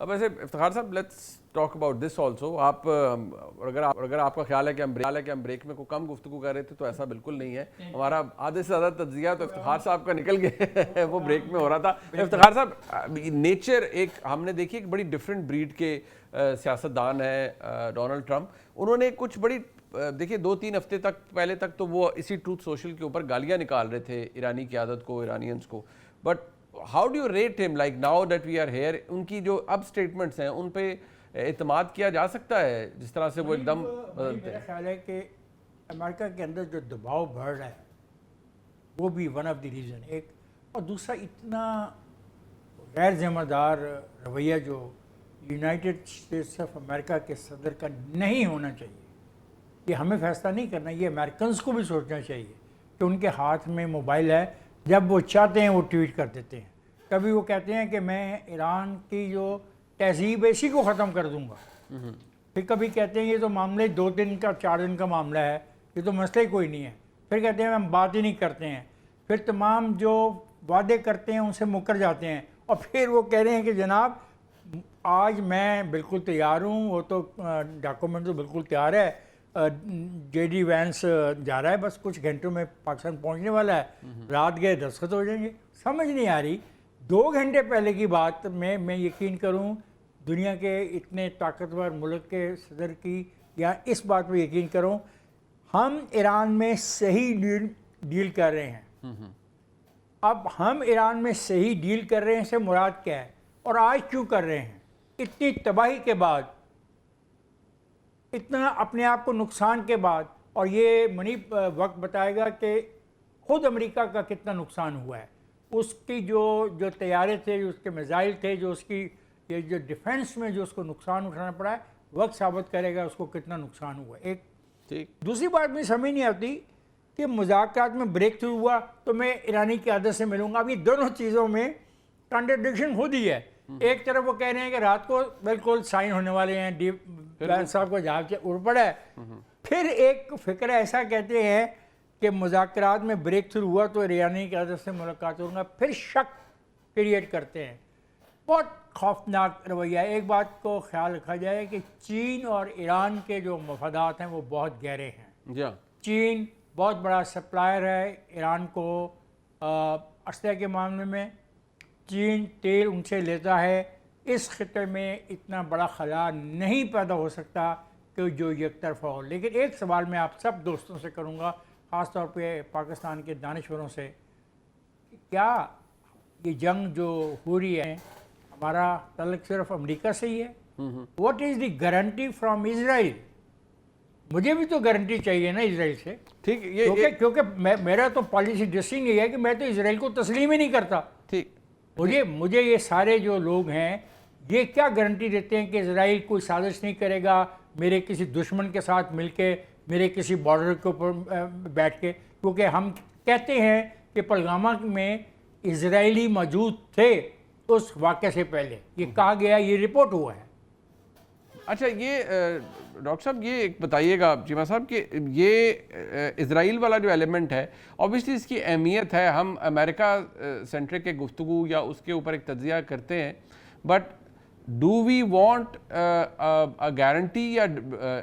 अब ऐसे इफ्तिखार साहब, let's talk about this also. आप अगर आपका ख्याल है कि हम ब्रेक में को कम गुफ्तगू कर रहे थे, तो ऐसा बिल्कुल नहीं है। हमारा आधे से ज़्यादा तज्जिया तो इफ्तिखार साहब का निकल गया वो ब्रेक में हो रहा था। इफ्तिखार साहब, नेचर एक हमने देखी, एक बड़ी डिफरेंट ब्रीड के सियासतदान है डोनाल्ड ट्रंप। उन्होंने कुछ बड़ी देखिए 2-3 हफ्ते तक पहले तक तो वो इसी ट्रूथ सोशल के ऊपर गालियाँ निकाल रहे थे ईरानी क़यादत को, ईरानियंस को। But how do you rate him, like now that we are here? उनकी जो अब स्टेटमेंट्स हैं उन पे एतमाद किया जा सकता है जिस तरह से वो एकदम बदलते मेरा हैं? ख्याल है कि अमेरिका के अंदर जो दबाव बढ़ रहा है वो भी वन ऑफ द रीज़न एक, और दूसरा इतना गैर जिम्मेदार रवैया जो यूनाइटेड स्टेट्स ऑफ अमेरिका के सदर का नहीं होना चाहिए। ये हमें फैसला नहीं करना, ये अमेरिकन्स को भी सोचना चाहिए कि उनके हाथ में मोबाइल है, जब वो चाहते हैं वो ट्वीट कर देते हैं। कभी वो कहते हैं कि मैं ईरान की जो तहजीब है इसी को ख़त्म कर दूंगा, फिर कभी कहते हैं ये तो मामले 2 दिन का 4 दिन का मामला है, ये तो मसला ही कोई नहीं है, फिर कहते हैं हम बात ही नहीं करते हैं, फिर तमाम जो वादे करते हैं उनसे मुकर जाते हैं, और फिर वो कह रहे हैं कि जनाब आज मैं बिल्कुल तैयार हूँ, वो तो डॉक्यूमेंट तो बिल्कुल तैयार है, जेडी वैंस जा रहा है, बस कुछ घंटों में पाकिस्तान पहुँचने वाला है, रात गए दस्तखत हो जाएंगे। समझ नहीं आ रही, 2 घंटे पहले की बात में मैं यकीन करूँ दुनिया के इतने ताकतवर मुल्क के सदर की, या इस बात पर यकीन करूँ हम ईरान में सही डील कर रहे हैं। अब हम ईरान में सही डील कर रहे हैं से मुराद क्या है, और आज क्यों कर रहे हैं? इतनी तबाही के बाद, इतना अपने आप को नुकसान के बाद, और ये मनी वक्त बताएगा कि खुद अमेरिका का कितना नुकसान हुआ है। उसकी जो तैयारे थे, जो उसके मिसाइल थे, जो उसकी ये जो डिफेंस में जो उसको नुकसान उठाना पड़ा है, वक्त साबित करेगा उसको कितना नुकसान हुआ। एक ठीक। दूसरी बात मुझे समझ नहीं आती कि मुज़ाकरात में ब्रेक थ्रू हुआ तो मैं ईरानी क़यादत से मिलूंगा। अब ये दोनों चीज़ों में कंट्रडिक्शन खुद ही है। एक तरफ वो कह रहे हैं कि रात को बिल्कुल साइन होने वाले हैं, डी वैंस साहब को जहाज उड़ पड़ा है, फिर एक फिक्र ऐसा कहते हैं कि मुज़ाकरात में ब्रेक थ्रू हुआ तो ईरानी क़यादत से मुलाकात होगा, फिर शक क्रिएट करते हैं। बहुत खौफनाक रवैया है। एक बात को ख्याल रखा जाए कि चीन और ईरान के जो मफादात हैं वो बहुत गहरे हैं। चीन बहुत बड़ा सप्लायर है ईरान को असलहे के मामले में, चीन तेल उनसे लेता है। इस खिते में इतना बड़ा खला नहीं पैदा हो सकता कि जो एक तरफा हो। लेकिन एक सवाल मैं आप सब दोस्तों से करूँगा, ख़ास तौर पे पाकिस्तान के दानिशवरों से, क्या ये जंग जो हो रही है हमारा तल्लुक़ सिर्फ अमेरिका से ही है? What is the guarantee from Israel? मुझे भी तो गारंटी चाहिए ना इजराइल से। ठीक, क्योंकि मेरा तो पॉलिसी डिसीजन ये है कि मैं तो इजराइल को तस्लीम ही नहीं करता। ठीक। मुझे ये सारे जो लोग हैं ये क्या गारंटी देते हैं कि इजराइल कोई साजिश नहीं करेगा मेरे किसी दुश्मन के साथ मिलके, मेरे किसी बॉर्डर के ऊपर बैठ के? क्योंकि हम कहते हैं कि पहलगामा में इजरायली मौजूद थे उस वाक़े से पहले, ये कहा गया, ये रिपोर्ट हुआ है। अच्छा, ये डॉक्टर साहब ये एक बताइएगा चीमा साहब कि ये इज़राइल वाला जो एलिमेंट है, ऑब्वियसली इसकी अहमियत है, हम अमेरिका सेंट्रिक के गुफ्तगू या उसके ऊपर एक तज्जिया करते हैं, but do we want a guarantee, या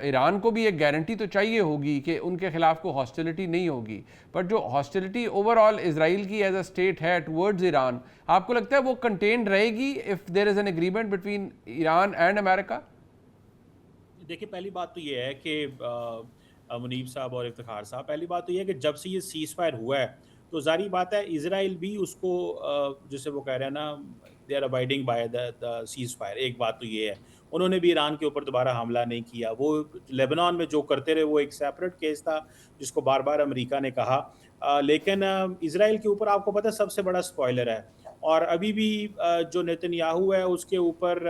ईरान को भी एक गारंटी तो चाहिए होगी कि उनके खिलाफ कोई हॉस्टिलिटी नहीं होगी, बट जो हॉस्टिलिटी ओवरऑल इजराइल की एज अ स्टेट है टुवर्ड्स ईरान, आपको लगता है वो कंटेन्ड रहेगी if there is an agreement between Iran and America? देखिए, पहली बात तो ये है कि मुनीब साहब और इफ्तिखार साहब, पहली बात तो ये है कि जब से ये सीज़ फायर हुआ है तो ज़ाहिर बात है इजराइल भी उसको जैसे वो कह रहे हैं ना, they are abiding by the ceasefire. एक बात तो ये है, उन्होंने भी ईरान के ऊपर दोबारा हमला नहीं किया। वो लेबनान में जो करते रहे वो एक सेपरेट केस था जिसको बार बार अमेरिका ने कहा, लेकिन इजराइल के ऊपर आपको पता है सबसे बड़ा स्पॉइलर है, और अभी भी जो नेतन्याहू है उसके ऊपर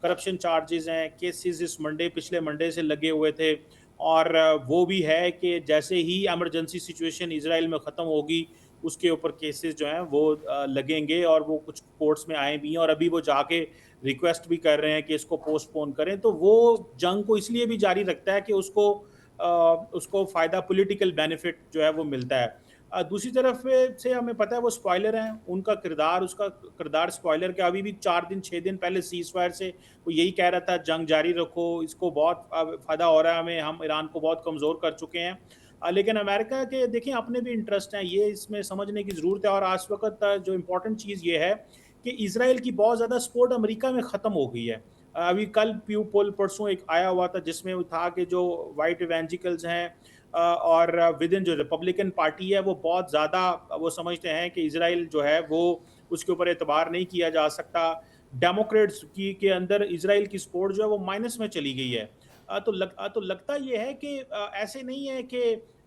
करप्शन चार्जेस हैं, केसेस इस पिछले मंडे से लगे हुए थे, और वो भी है कि जैसे ही एमरजेंसी सिचुएशन इजराइल में ख़त्म होगी उसके ऊपर केसेस जो हैं वो लगेंगे, और वो कुछ कोर्ट्स में आए भी हैं, और अभी वो जाके रिक्वेस्ट भी कर रहे हैं कि इसको पोस्टपोन करें। तो वो जंग को इसलिए भी जारी रखता है कि उसको फ़ायदा, पॉलिटिकल बेनिफिट जो है वो मिलता है। दूसरी तरफ से हमें पता है वो स्पॉइलर हैं, उसका किरदार स्पॉइलर के अभी भी 4 दिन 6 दिन पहले सीज़ फायर से वो यही कह रहा था जंग जारी रखो, इसको बहुत फ़ायदा हो रहा है हमें, हम ईरान को बहुत कमज़ोर कर चुके हैं। लेकिन अमेरिका के देखिए अपने भी इंटरेस्ट हैं, ये इसमें समझने की ज़रूरत है और आज वक़्त जो इम्पोर्टेंट चीज़ ये है कि इज़राइल की बहुत ज़्यादा सपोर्ट अमेरिका में ख़त्म हो गई है। अभी कल प्यू पोल परसों एक आया हुआ था जिसमें वो था कि जो व्हाइट इवेंजिकल्स हैं और विद इन जो रिपब्लिकन पार्टी है वो बहुत ज़्यादा वो समझते हैं कि इज़राइल जो है वो उसके ऊपर एतबार नहीं किया जा सकता। डेमोक्रेट्स की के अंदर इज़राइल की सपोर्ट जो है वो माइनस में चली गई है। तो लगता ये है कि ऐसे नहीं है कि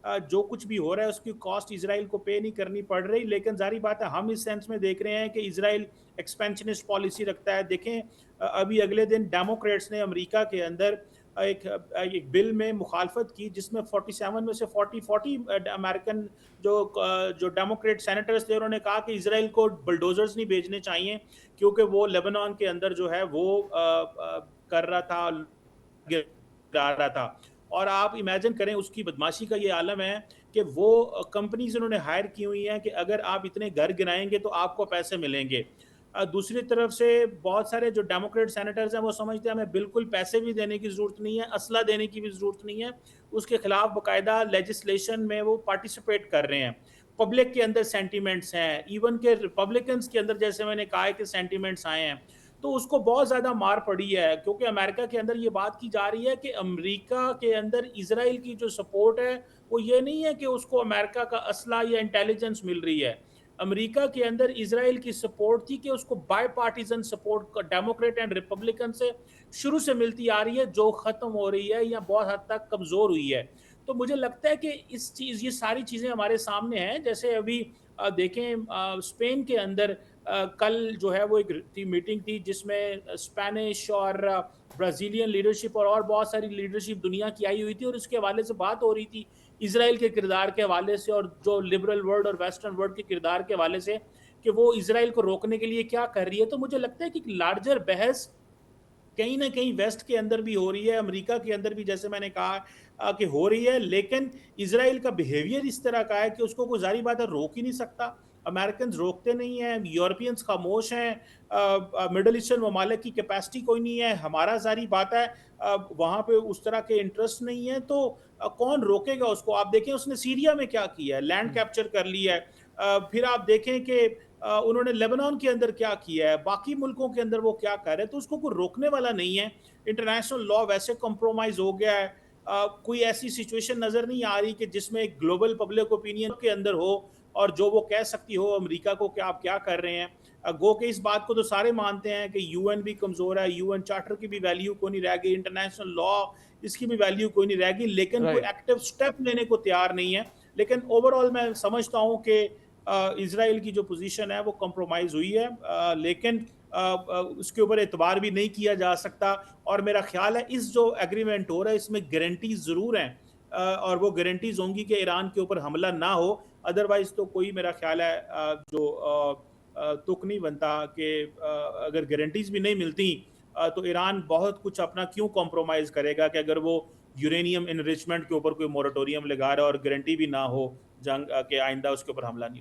जो कुछ भी हो रहा है उसकी कॉस्ट इज़राइल को पे नहीं करनी पड़ रही, लेकिन ज़ाहिर बात है हम इस सेंस में देख रहे हैं कि इज़राइल एक्सपेंशनिस्ट पॉलिसी रखता है। देखें अभी अगले दिन डेमोक्रेट्स ने अमेरिका के अंदर एक बिल में मुखालफत की जिसमें 47 में से 40 अमेरिकन जो डेमोक्रेट सेनेटर्स थे उन्होंने कहा कि इज़राइल को बुलडोजर्स नहीं भेजने चाहिए क्योंकि वो लेबनान के अंदर जो है वो कर रहा था, गिरा रहा था। और आप इमेजिन करें उसकी बदमाशी का ये आलम है कि वो कंपनीज उन्होंने हायर की हुई हैं कि अगर आप इतने घर गिराएंगे तो आपको पैसे मिलेंगे। दूसरी तरफ से बहुत सारे जो डेमोक्रेट सेनेटर्स हैं वो समझते हैं हमें बिल्कुल पैसे भी देने की ज़रूरत नहीं है, असला देने की भी ज़रूरत नहीं है। उसके खिलाफ बाकायदा लेजिस्लेशन में वो पार्टिसिपेट कर रहे हैं। पब्लिक के अंदर सेंटिमेंट्स हैं, इवन के रिपब्लिकन्स के अंदर जैसे मैंने कहा है कि सेंटिमेंट्स आए हैं। तो उसको बहुत ज़्यादा मार पड़ी है क्योंकि अमेरिका के अंदर ये बात की जा रही है कि अमेरिका के अंदर इज़राइल की जो सपोर्ट है वो ये नहीं है कि उसको अमेरिका का असला या इंटेलिजेंस मिल रही है। अमेरिका के अंदर इज़राइल की सपोर्ट थी कि उसको bipartisan support Democrat and Republican से शुरू से मिलती आ रही है जो ख़त्म हो रही है या बहुत हद तक कमज़ोर हुई है। तो मुझे लगता है कि ये सारी चीज़ें हमारे सामने हैं। जैसे अभी देखें स्पेन के अंदर कल जो है वो एक मीटिंग थी जिसमें स्पेनिश और ब्राज़ीलियन लीडरशिप और बहुत सारी लीडरशिप दुनिया की आई हुई थी और इसके हवाले से बात हो रही थी इज़राइल के किरदार के हवाले से और जो लिबरल वर्ल्ड और वेस्टर्न वर्ल्ड के किरदार के हवाले से कि वो इज़राइल को रोकने के लिए क्या कर रही है। तो मुझे लगता है कि लार्जर बहस कहीं न कहीं वेस्ट के अंदर भी हो रही है, अमेरिका के अंदर भी जैसे मैंने कहा कि हो रही है, लेकिन इज़राइल का बिहेवियर इस तरह का है कि उसको कोई ज़ाहिर बात है रोक ही नहीं सकता। अमेरिकन्स रोकते नहीं हैं, यूरोपियंस खामोश हैं, मिडल ईस्टर्न ममालिक की कैपेसिटी कोई नहीं है, हमारा ज़ाहिर बात है वहाँ पे उस तरह के इंटरेस्ट नहीं है, तो कौन रोकेगा उसको? आप देखें उसने सीरिया में क्या किया है, लैंड कैप्चर कर लिया है। फिर आप देखें कि उन्होंने लेबनान के अंदर क्या किया है, बाकी मुल्कों के अंदर वो क्या कर रहे हैं, तो उसको कोई रोकने वाला नहीं है। इंटरनेशनल लॉ वैसे कॉम्प्रोमाइज़ हो गया है। कोई ऐसी सिचुएशन नज़र नहीं आ रही कि जिसमें एक ग्लोबल पब्लिक ओपिनियन के अंदर हो और जो वो कह सकती हो अमेरिका को कि आप क्या कर रहे हैं। गो के इस बात को तो सारे मानते हैं कि यूएन भी कमज़ोर है, यूएन चार्टर की भी वैल्यू कोई नहीं रह गई, इंटरनेशनल लॉ इसकी भी वैल्यू कोई नहीं रह गई, लेकिन कोई राइट। एक्टिव स्टेप लेने को तैयार नहीं है। लेकिन ओवरऑल मैं समझता हूँ कि इज़राइल की जो पोजीशन है वो कॉम्प्रोमाइज़ हुई है, लेकिन उसके ऊपर एतबार भी नहीं किया जा सकता और मेरा ख़्याल है इस जो एग्रीमेंट हो रहा है इसमें गारंटीज़ ज़रूर हैं, और वो गारंटीज़ होंगी कि ईरान के ऊपर हमला ना हो। अदरवाइज़ तो कोई मेरा ख़्याल है तुक नहीं बनता कि अगर गारंटीज़ भी नहीं मिलती तो ईरान बहुत कुछ अपना क्यों कॉम्प्रोमाइज़ करेगा कि अगर वो यूरेनियम एनरिचमेंट के ऊपर कोई मोरेटोरियम लगा रहा है और गारंटी भी ना हो जंग के आइंदा उसके ऊपर हमला नहीं होगा।